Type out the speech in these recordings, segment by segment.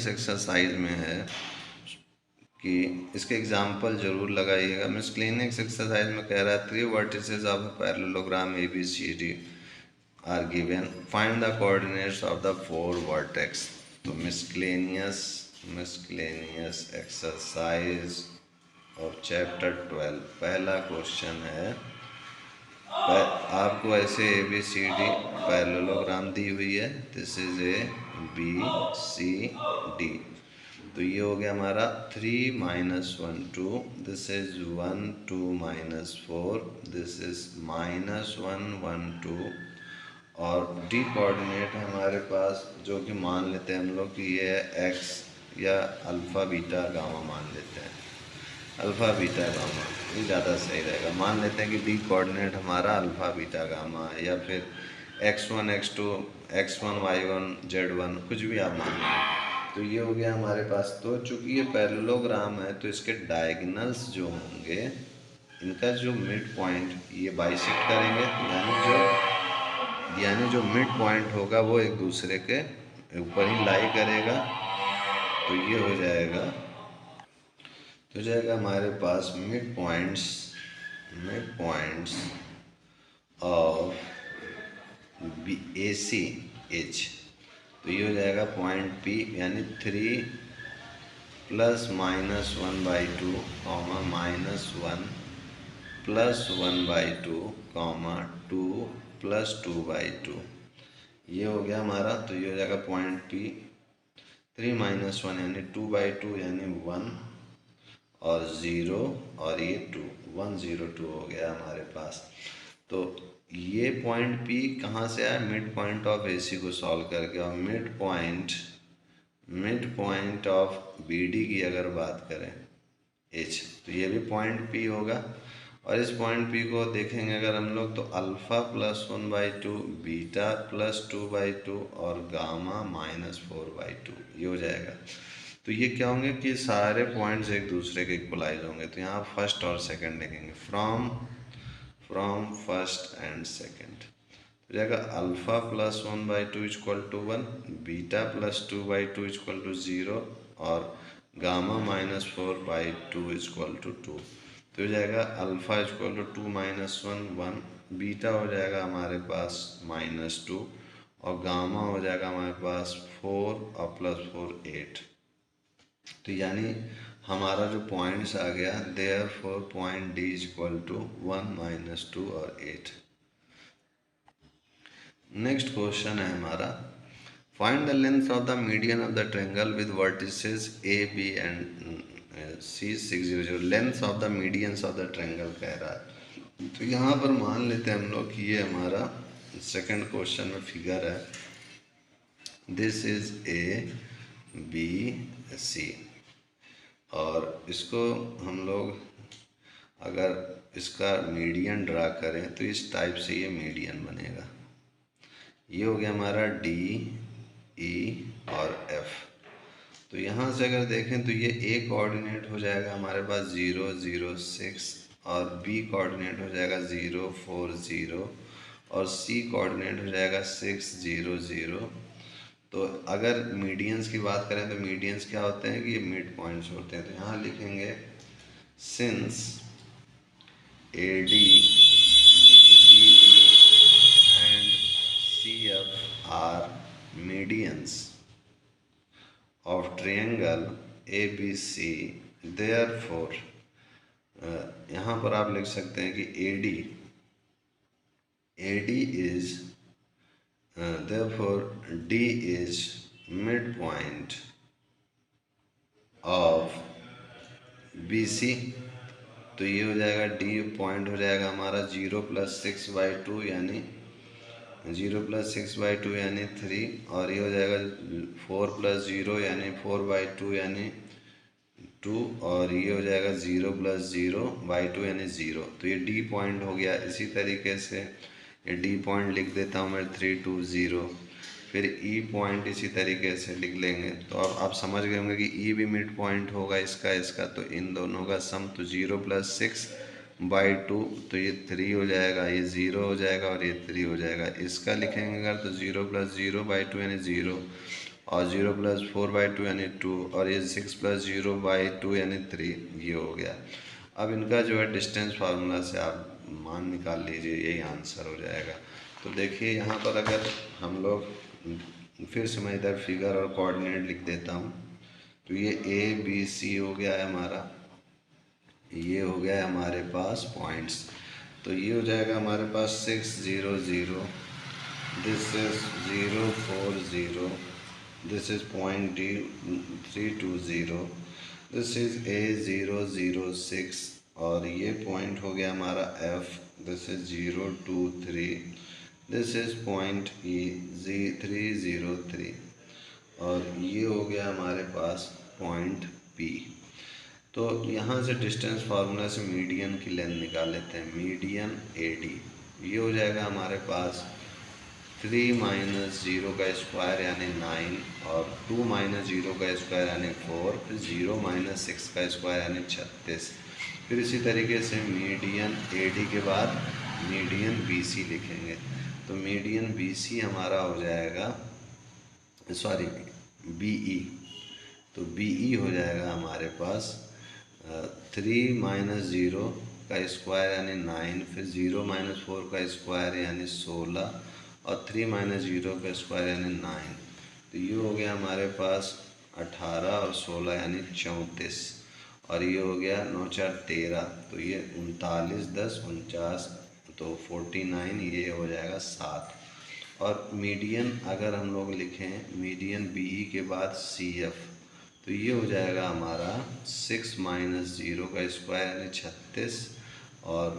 Miscellaneous exercise में है कि इसके एग्जाम्पल जरूर लगाइएगा। मिसलेनियस एक्सरसाइज में कह रहा है 3 vertices of a parallelogram ABCD are given, find the coordinates of the 4 vertex. तो मिसलेनियस एक्सरसाइज ऑफ चैप्टर 12 पहला क्वेश्चन है, आपको ऐसे ABCD पैरेललोग्राम दी हुई है, दिस इज ABCD। तो ये हो गया हमारा 3 -1 2, दिस इज 1 2 -4, दिस इज -1 1 2। और डी कोऑर्डिनेट है हमारे पास, जो कि मान लेते हैं हम लोग कि ये है एक्स या अल्फ़ा बीटा गामा मान लेते हैं, अल्फ़ा बीटा गामा, ये ज़्यादा सही रहेगा। मान लेते हैं कि डी कोऑर्डिनेट हमारा अल्फ़ा बीटा गामा है, या फिर x1 x2 x1 y1 z1, कुछ भी आप मान लें। तो ये हो गया हमारे पास। तो चूँकि ये पैरेललोग्राम है तो इसके डायगोनल्स जो होंगे, इनका जो मिड पॉइंट ये बाइसेक्ट करेंगे, यानी जो मिड पॉइंट होगा वो एक दूसरे के ऊपर ही लाई करेगा। तो ये हो जाएगा, तो जाएगा हमारे पास mid points of AC H। तो ये हो जाएगा पॉइंट P, यानी 3 + -1/2, -1 + 1/2, 2 + 2/2। ये हो गया हमारा। तो ये हो जाएगा पॉइंट P, 3 - 1 यानी 2/2 यानी 1 और 0 और ये 2, 1 0 2 हो गया हमारे पास। तो ये पॉइंट P कहाँ से आया? मिड पॉइंट ऑफ AC को सॉल्व करके। और मिड पॉइंट ऑफ BD की अगर बात करें H, तो ये भी पॉइंट P होगा। और इस पॉइंट P को देखेंगे अगर हम लोग, तो अल्फ़ा + 1/2, बीटा + 2/2 और गामा -4/2, ये हो जाएगा। तो ये क्या होंगे कि सारे पॉइंट्स एक दूसरे के इक्वलाइज होंगे। तो यहाँ फर्स्ट और सेकंड लिखेंगे, फ्रॉम फर्स्ट एंड सेकंड। तो जाएगा अल्फ़ा + 1/2 = 1, बीटा + 2/2 = 0 और गामा -4/2 = 2। तो हो जाएगा अल्फ़ा = 2 - 1 1, बीटा हो जाएगा हमारे पास -2 और गामा हो जाएगा हमारे पास 4 और +4 8। तो यानी हमारा जो पॉइंट्स आ गया, देयरफॉर पॉइंट D = 1 - 2 और 8। नेक्स्ट क्वेश्चन है हमारा, find the length of the median of the triangle with vertices A B and C 6 0 0। Length of the medians of the triangle कह रहा है। तो यहाँ पर मान लेते हैं हम लोग कि ये हमारा सेकंड क्वेश्चन में फिगर है, दिस इज ABC। और इसको हम लोग अगर इसका मीडियन ड्रा करें तो इस टाइप से ये मीडियन बनेगा। ये हो गया हमारा D, E और F। तो यहाँ से अगर देखें तो ये A कोऑर्डिनेट हो जाएगा हमारे पास 0 0 6 और B कोऑर्डिनेट हो जाएगा 0 4 0 और C कोऑर्डिनेट हो जाएगा 6 0 0। तो अगर मीडियंस की बात करें तो मीडियंस क्या होते हैं कि ये मिड पॉइंट्स होते हैं। तो यहाँ लिखेंगे since AD, BE and CF are medians of triangle ABC, therefore यहाँ पर आप लिख सकते हैं कि AD is therefore D is midpoint of BC। तो ये हो जाएगा D पॉइंट हो जाएगा हमारा 0 + 6/2 यानी 0 + 6/2 यानी 3, और ये हो जाएगा 4 + 0 यानी 4/2 यानी 2, और ये हो जाएगा 0 + 0/2 यानी 0। तो ये D पॉइंट हो गया। इसी तरीके से ये D पॉइंट लिख देता हूँ मैं 3 2 0। फिर E पॉइंट इसी तरीके से लिख लेंगे। तो अब आप समझ गए होंगे कि E भी मिड पॉइंट होगा इसका। तो इन दोनों का सम, तो 0 + 6/2, तो ये 3 हो जाएगा, ये 0 हो जाएगा और ये 3 हो जाएगा। इसका लिखेंगे अगर तो 0 + 0/2 यानी 0 और 0+4/2 यानी 2, और ये 6+0/2 यानी 3, ये हो गया। अब इनका जो है डिस्टेंस फार्मूला से आप मान निकाल लीजिए, यही आंसर हो जाएगा। तो देखिए यहाँ पर अगर हम लोग, फिर से मैं इधर फिगर और कोऑर्डिनेट लिख देता हूँ। तो ये ABC हो गया है हमारा, ये हो गया है हमारे पास पॉइंट्स। तो ये हो जाएगा हमारे पास 6 0 0, this is 0 4 0, this is point D 3 2 0, this is A 0 0 6, और ये पॉइंट हो गया हमारा F, this is 0 2 3, this is point E 3 0 3, और ये हो गया हमारे पास पॉइंट P। तो यहाँ से डिस्टेंस फार्मूला से मीडियन की लेंथ निकाल लेते हैं। मीडियन AD, ये हो जाएगा हमारे पास 3 - 0 का स्क्वायर यानी 9, और 2 - 0 का स्क्वायर यानी 4, फिर 0 - 6 का स्क्वायर यानी 36। फिर इसी तरीके से मीडियन AD के बाद मीडियन BC लिखेंगे। तो मीडियन BC हमारा हो जाएगा, सॉरी BE, तो BE हो जाएगा हमारे पास 3 - 0 का स्क्वायर यानी 9, फिर 0 - 4 का स्क्वायर यानी 16, और 3 - 0 का स्क्वायर यानी 9। तो ये हो गया हमारे पास 18 और 16 यानी 34, और ये हो गया 9 4 13, तो ये 39 10 49, तो 49, ये हो जाएगा 7। और मीडियन अगर हम लोग लिखें मीडियन BE के बाद CF, तो ये हो जाएगा हमारा 6 - 0 का स्क्वायर यानी 36, और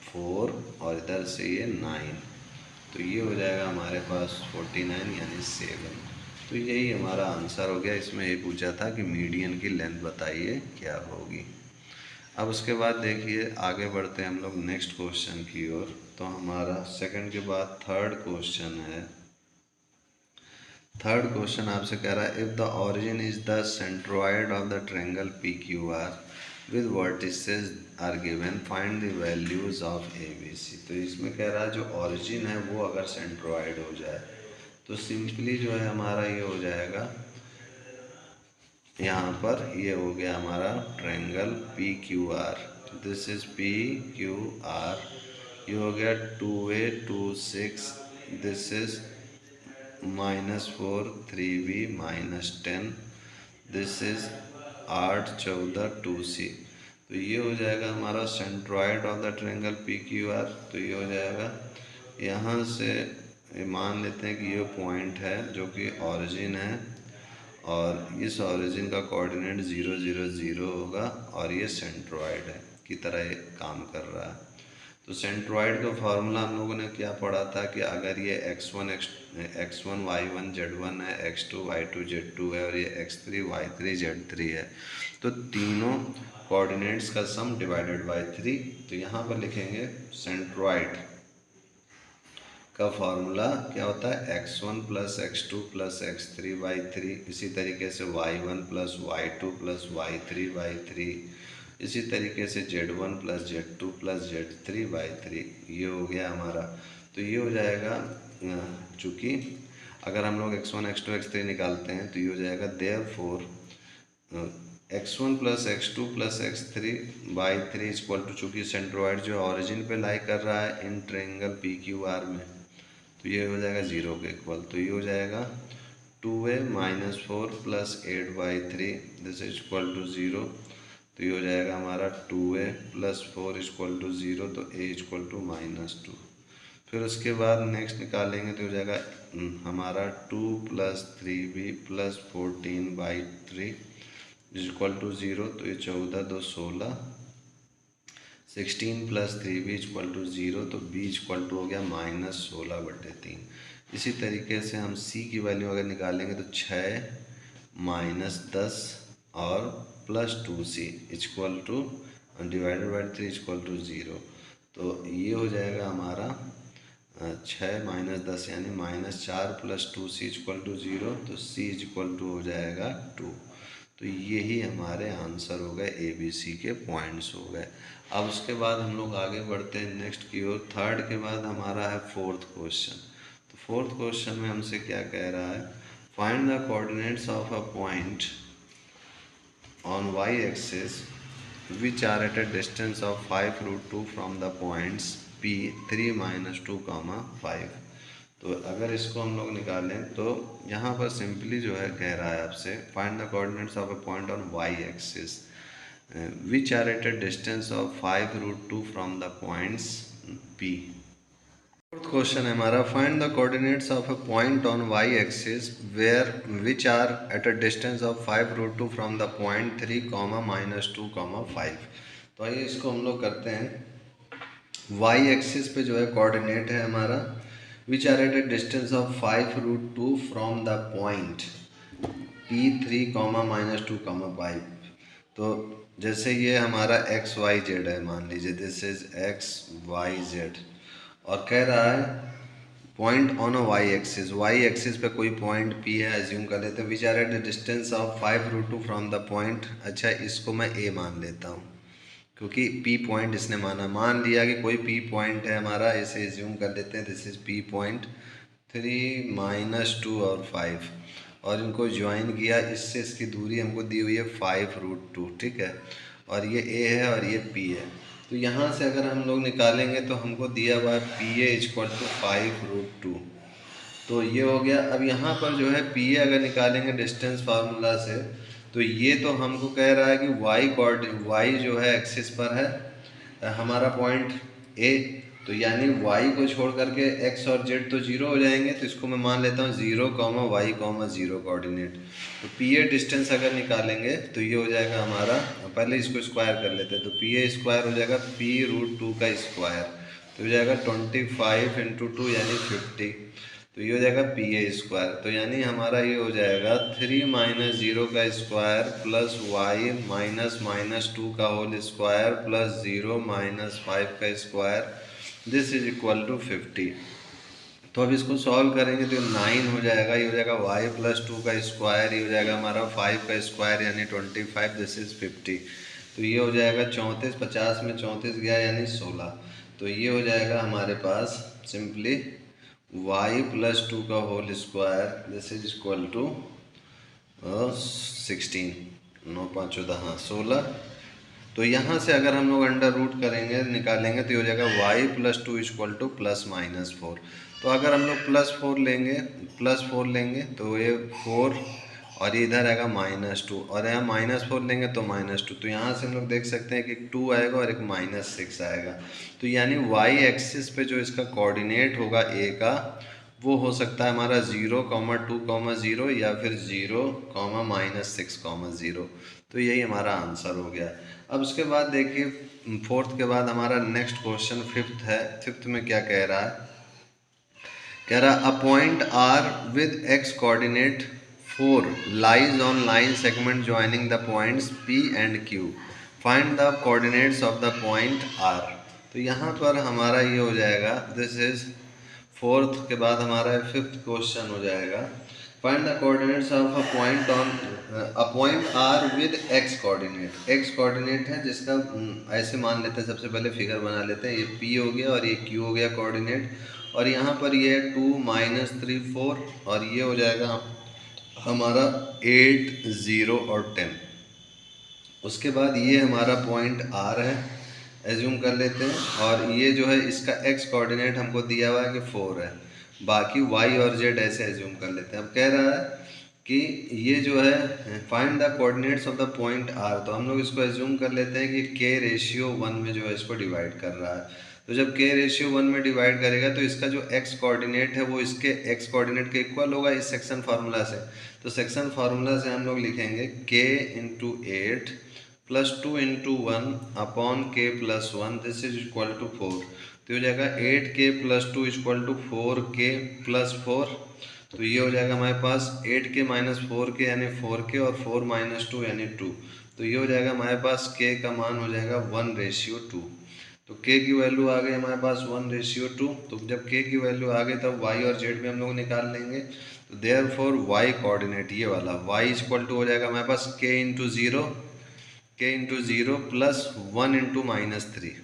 4, और इधर से ये 9, तो ये हो जाएगा हमारे पास 49 यानी 7। तो यही हमारा आंसर हो गया। इसमें ये पूछा था कि मीडियन की लेंथ बताइए क्या होगी। अब उसके बाद देखिए आगे बढ़ते हैं हम लोग नेक्स्ट क्वेश्चन की ओर। तो हमारा सेकंड के बाद थर्ड क्वेश्चन है। थर्ड क्वेश्चन आपसे कह रहा है, if the origin is the centroid of the triangle PQR with vertices are given, find the values of ABC। तो इसमें कह रहा है जो ऑरिजिन है वो अगर सेंट्रोइड हो जाए तो सिंपली जो है हमारा ये हो जाएगा, यहाँ पर ये हो गया हमारा triangle PQR, this is PQR, ये हो गया 2A 2 6, this is -4 3B -10, this is 8 14 2C। तो ये हो जाएगा हमारा centroid of the triangle PQR। तो ये हो जाएगा, यहाँ से मान लेते हैं कि ये पॉइंट है जो कि ऑरिजिन है, और इस ऑरिजिन का कोऑर्डिनेट 0 0 0 होगा, और ये सेंट्रॉइड है की तरह ये काम कर रहा है। तो सेंट्रॉइड का फार्मूला हम लोगों ने क्या पढ़ा था कि अगर ये x1 y1 z1 है, x2 y2 z2 है, और ये x3 y3 z3 है, तो तीनों कोऑर्डिनेट्स का सम डिवाइडेड बाय 3। तो यहाँ पर लिखेंगे सेंट्रॉइड का फार्मूला क्या होता है, x1 + x2 + x3/3, इसी तरीके से y1 + y2 + y3/3, इसी तरीके से z1 + z2 + z3/3, ये हो गया हमारा। तो ये हो जाएगा, चूँकि अगर हम लोग x1 x2 x3 निकालते हैं तो ये हो जाएगा therefore x1 + x2 + x3/3 equal to, चूँकि सेंट्रोइड जो ऑरिजिन पे लाई कर रहा है इन ट्रायंगल PQR में, तो ये हो जाएगा 0 के इक्वल। तो ये हो जाएगा 2A - 4 + 8/3, this is equal to 0। तो ये हो जाएगा हमारा 2A + 4 इक्वल टू 0, तो A इक्वल टू -2। फिर उसके बाद नेक्स्ट निकालेंगे तो हो जाएगा हमारा 2 + 3B + 14/3 इक्वल टू 0। तो ये 14 2 16, 16 + 3B इक्वल टू 0, तो B इक्वल टू हो गया -16/3। इसी तरीके से हम C की वैल्यू अगर निकालेंगे तो 6 - 10 और +2C equal to divided by 3 equal to 0। तो ये हो जाएगा हमारा 6 - 10 यानी -4 + 2C इक्वल टू 0, तो C इक्वल टू हो जाएगा 2। तो यही हमारे आंसर हो गए, ABC के पॉइंट्स हो गए। अब उसके बाद हम लोग आगे बढ़ते हैं नेक्स्ट की ओर। थर्ड के बाद हमारा है फोर्थ क्वेश्चन। तो फोर्थ क्वेश्चन में हमसे क्या कह रहा है, find the coordinates of a point on y-axis which are at a distance of 5√2 from the points P 3 minus 2, 5। तो अगर इसको हम लोग निकालें तो यहाँ पर सिंपली जो है कह रहा है आपसे find the coordinates of a point on y-axis which are at a distance of 5√2 from the points P। Fourth question है हमारा find the coordinates of a point on Y axis where which are at a distance of 5√2 from the point 3, -2, 5। तो आइए इसको हम लोग करते हैं। Y axis पे जो है कोऑर्डिनेट है हमारा which are at a distance of 5√2 from the point P3, -2, 5। तो जैसे ये हमारा एक्स वाई जेड है, मान लीजिए this is X Y Z, और कह रहा है point on a Y axis पे कोई पॉइंट पी है एज्यूम कर लेते हैं which are at the distance of 5√2 from the point. अच्छा, इसको मैं ए मान लेता हूँ क्योंकि पी पॉइंट इसने मान लिया कि कोई पी पॉइंट है हमारा, इसे एज्यूम कर लेते हैं दिस इज पी पॉइंट 3, -2 और 5, और इनको ज्वाइन किया, इससे इसकी दूरी हमको दी हुई है 5√2, ठीक है, और ये ए है और ये पी है। तो यहाँ से अगर हम लोग निकालेंगे तो हमको दिया हुआ है पी ए इक्वल टू 5√2। तो ये हो गया। अब यहाँ पर जो है पी ए अगर निकालेंगे डिस्टेंस फार्मूला से, तो ये तो हमको कह रहा है कि वाई जो है एक्सिस पर है हमारा पॉइंट ए, तो यानी y को छोड़ करके x और z तो जीरो हो जाएंगे, तो इसको मैं मान लेता हूँ 0, y, 0 कोऑर्डिनेट। तो पी ए डिस्टेंस अगर निकालेंगे तो ये हो जाएगा हमारा, पहले इसको स्क्वायर कर लेते हैं, तो पी ए स्क्वायर हो जाएगा p√2 का स्क्वायर, तो हो जाएगा 25 × 2 यानी 50, तो ये हो जाएगा पी ए स्क्वायर। तो यानी हमारा ये हो जाएगा 3 - 0 का स्क्वायर प्लस y -2 का होल स्क्वायर प्लस 0 - 5 का square, this is equal to 50। तो अब इसको सॉल्व करेंगे तो 9 हो जाएगा, ये हो जाएगा y +2 का स्क्वायर, ये हो जाएगा हमारा 5 का स्क्वायर यानी 25, दिस इज़ 50। तो ये हो जाएगा 34, 50 में 34 गया यानी 16। तो ये हो जाएगा हमारे पास सिंपली y +2 का whole square, this is equal to 16, 9 5 14, हाँ 16। तो यहाँ से अगर हम लोग अंडर रूट करेंगे निकालेंगे तो ये हो जाएगा y +2 इक्वल टू +4। तो अगर हम लोग +4 लेंगे तो ये 4 और ये इधर आएगा -2, और यहाँ -4 लेंगे तो -2, तो यहाँ से हम लोग देख सकते हैं कि 2 आएगा और एक -6 आएगा। तो यानी y एक्सिस पे जो इसका कोऑर्डिनेट होगा a का, वो हो सकता है हमारा 0, 2, 0 या फिर 0, -6, 0। तो यही हमारा आंसर हो गया। अब उसके बाद देखिए फोर्थ के बाद हमारा नेक्स्ट क्वेश्चन फिफ्थ है। फिफ्थ में क्या कह रहा है, कह रहा a point R with X coordinate 4 lies on line segment joining the points P and Q, find the coordinates of the point R. तो यहाँ पर हमारा ये हो जाएगा, दिस इज फोर्थ के बाद हमारा फिफ्थ क्वेश्चन हो जाएगा, find the coordinates of a point R with X coordinate. X coordinate है जिसका ऐसे मान लेते हैं, सबसे पहले फिगर बना लेते हैं, ये पी हो गया और ये क्यू हो गया कोऑर्डिनेट, और यहाँ पर ये 2, -3, 4, और ये हो जाएगा हमारा 8, 0 और 10। उसके बाद ये हमारा पॉइंट आर है एज्यूम कर लेते हैं, और ये जो है इसका एक्स कोऑर्डिनेट हमको दिया हुआ है कि 4 है, बाकी वाई और जेड ऐसे एज्यूम कर लेते हैं। अब कह रहा है कि ये जो है find the coordinates of the point R, तो हम लोग इसको एज्यूम कर लेते हैं कि k/1 में जो है इसको डिवाइड कर रहा है। तो जब k/1 में डिवाइड करेगा तो इसका जो x कोऑर्डिनेट है वो इसके x कोऑर्डिनेट के इक्वल होगा इस सेक्शन फार्मूला से। तो सेक्शन फार्मूला से हम लोग लिखेंगे k × 8 +2 × 1 upon k + 1, this is equal to 4। तो हो जाएगा 8k + 2 इक्वल टू 4k + 4। तो ये हो जाएगा हमारे पास 8k - 4k यानी 4k और 4 - 2 यानी 2। तो ये हो जाएगा हमारे पास k का मान हो जाएगा 1/2। तो k की वैल्यू आ गई हमारे पास 1/2। तो जब k की वैल्यू आ गई तब y और z भी हम लोग निकाल लेंगे। तो देयरफॉर y कोऑर्डिनेट ये वाला y इक्वल टू हो जाएगा हमारे पास k × 0 + 1 × -3,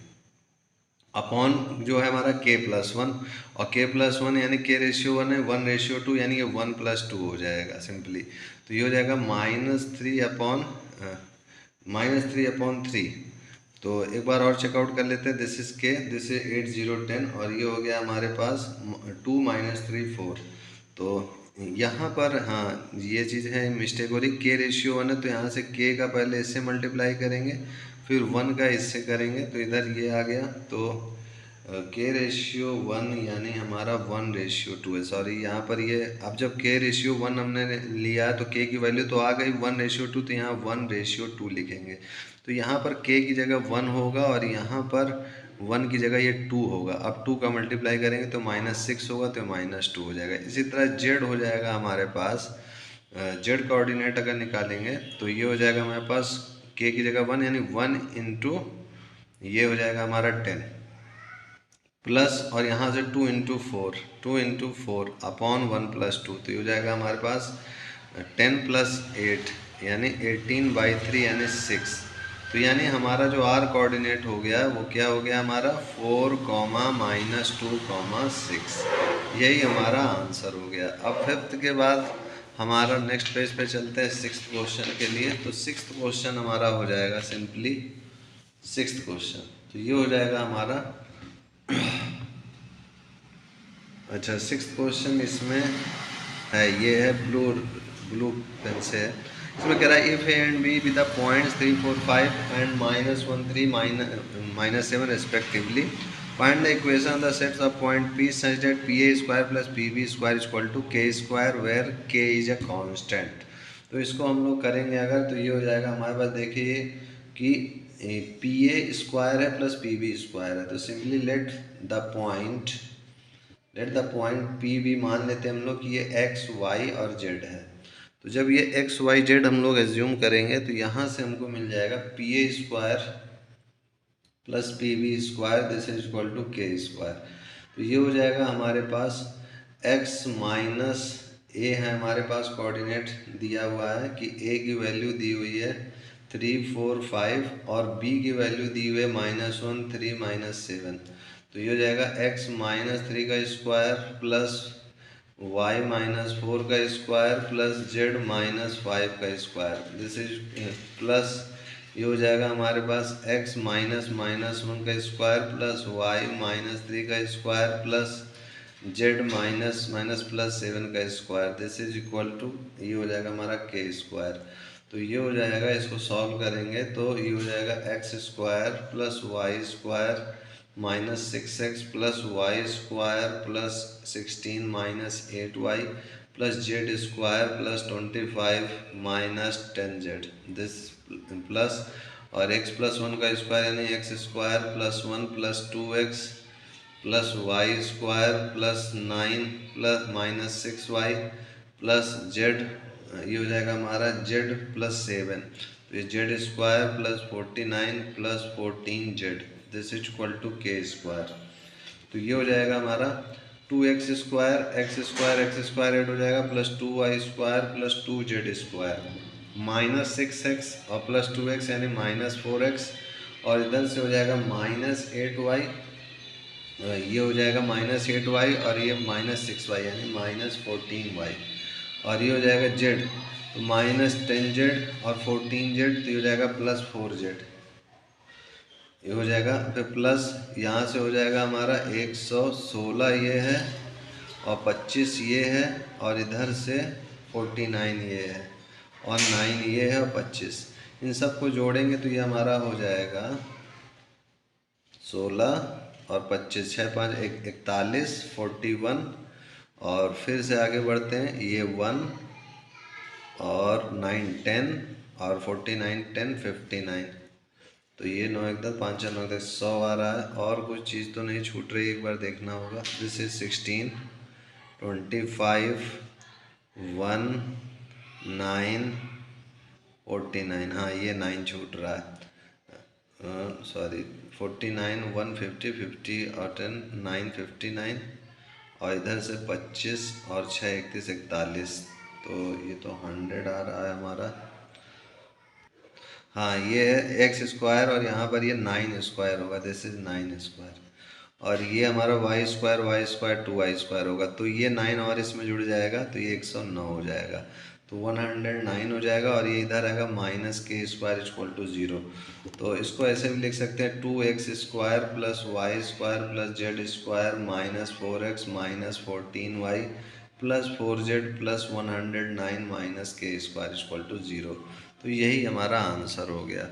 अपॉन जो है हमारा k+1, और k+1 यानी k/1 है 1/2, यानी कि 1+2 हो जाएगा सिंपली। तो ये हो जाएगा -3/3। तो एक बार और चेकआउट कर लेते हैं। This is k, this is 8 0 10, और ये हो गया हमारे पास 2 -3 4। तो यहाँ पर हाँ ये चीज़ है, मिस्टेक हो रही, k/1 है तो यहाँ से k का पहले इससे मल्टीप्लाई करेंगे, फिर 1 का इससे करेंगे, तो इधर ये आ गया। तो k/1 यानी हमारा 1/2 है। सॉरी, यहाँ पर ये अब जब k/1 हमने लिया तो k की वैल्यू तो आ गई 1/2, तो यहाँ 1/2 लिखेंगे। तो यहाँ पर k की जगह 1 होगा और यहाँ पर 1 की जगह ये 2 होगा। अब 2 का मल्टीप्लाई करेंगे तो -6 होगा, तो -2 हो जाएगा। इसी तरह z हो जाएगा हमारे पास, z कोऑर्डिनेट अगर निकालेंगे तो ये हो जाएगा हमारे पास k की जगह 1 यानी 1 इंटू ये हो जाएगा हमारा 10 प्लस, और यहाँ से 2 इंटू 4 अपॉन 1+2, तो ये हो जाएगा हमारे पास 10 + 8 यानी 18/3 यानी 6। तो यानी हमारा जो r कोऑर्डिनेट हो गया वो क्या हो गया हमारा 4, -2, 6। यही हमारा आंसर हो गया। अब 5th के बाद हमारा नेक्स्ट पेज पे चलते हैं 6th क्वेश्चन के लिए। तो 6th क्वेश्चन हमारा हो जाएगा सिंपली 6th क्वेश्चन। तो ये हो जाएगा हमारा अच्छा 6th क्वेश्चन इसमें है, ये है ब्लू पेन से है। इसमें कह रहा है if A and B with the points 3 4 5 एंड -1 3 -7 respectively, find the equation of the sets of point P such that PA² + PB² = K² where K is a constant. तो इसको हम लोग करेंगे अगर, तो ये हो जाएगा हमारे पास, देखिए कि PA² है प्लस PB² है। तो simply let the point P be मान लेते हैं हम लोग कि ये x y और z है। तो जब ये x y z हम लोग एज्यूम करेंगे तो यहाँ से हमको मिल जाएगा PA² + PB², this is equal to K²। तो ये हो जाएगा हमारे पास x माइनस a है, हमारे पास कोऑर्डिनेट दिया हुआ है कि a की वैल्यू दी हुई है 3 4 5 और b की वैल्यू दी हुई है -1 3 -7। तो ये हो जाएगा x -3 का स्क्वायर प्लस y -4 का स्क्वायर प्लस z -5 का स्क्वायर, दिस इज प्लस ये हो जाएगा हमारे पास x -1 का स्क्वायर प्लस y -3 का स्क्वायर प्लस z +7 का square, this is equal to ये हो जाएगा हमारा k²। तो ये हो जाएगा, इसको सॉल्व करेंगे तो ये हो जाएगा x² plus y² -6x plus y² plus 16 -8y plus z² plus 25 -10z, this plus और x+1 का स्क्वायर यानी x² plus 1 plus 2x plus y² plus 9 plus -6y plus z, ये हो जाएगा हमारा z प्लस 7। तो ये z² plus 49 plus 14z, this is equal to k²। तो ये हो जाएगा हमारा 2x² x² ऐड हो जाएगा plus 2y² plus 2z² -6x और प्लस 2x यानी -4x, और इधर से हो जाएगा -8y, ये हो जाएगा -8y और ये -6y यानी -14y, और ये हो जाएगा z, तो -10z और 14z, तो ये हो जाएगा +4z, ये हो जाएगा। फिर प्लस यहाँ से हो जाएगा हमारा 116 ये है और 25 ये है, और इधर से 49 ये है और 9 ये है और 25, इन सब को जोड़ेंगे तो ये हमारा हो जाएगा 16 और 25 6 5 41 41, और फिर से आगे बढ़ते हैं, ये 1 और 9 10 और 49 10 59, तो ये 9 1 10 5 4 9 10 100 आ रहा है, और कुछ चीज़ तो नहीं छूट रही, एक बार देखना होगा। दिस इज 16 25 1 9 49, हाँ ये 9 छूट रहा है, सॉरी 49 1 50 50 और 10 9 59, और इधर से 25 और 6 31 41, तो ये तो 100 आ रहा है हमारा। हाँ ये है x² और यहाँ पर ये 9² होगा, दिस इज 9²। और ये हमारा वाई स्क्वायर 2y² होगा, तो ये 9 और इसमें जुड़ जाएगा तो ये 109 हो जाएगा, तो 109 हो जाएगा। और ये इधर आएगा -k² = 0। तो इसको ऐसे भी लिख सकते हैं 2x² + y² + z² -4x -14y + 4z + 109 -k² = 0। तो यही हमारा आंसर हो गया।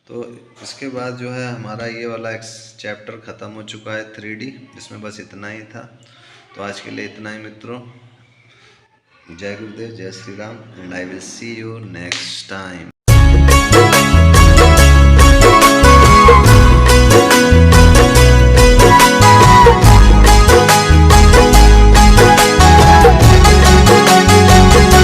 तो इसके बाद जो है हमारा ये वाला एक चैप्टर ख़त्म हो चुका है 3D, इसमें बस इतना ही था। तो आज के लिए इतना ही मित्रों। जय गुरुदेव, जय Shri Ram, and I will see you next time.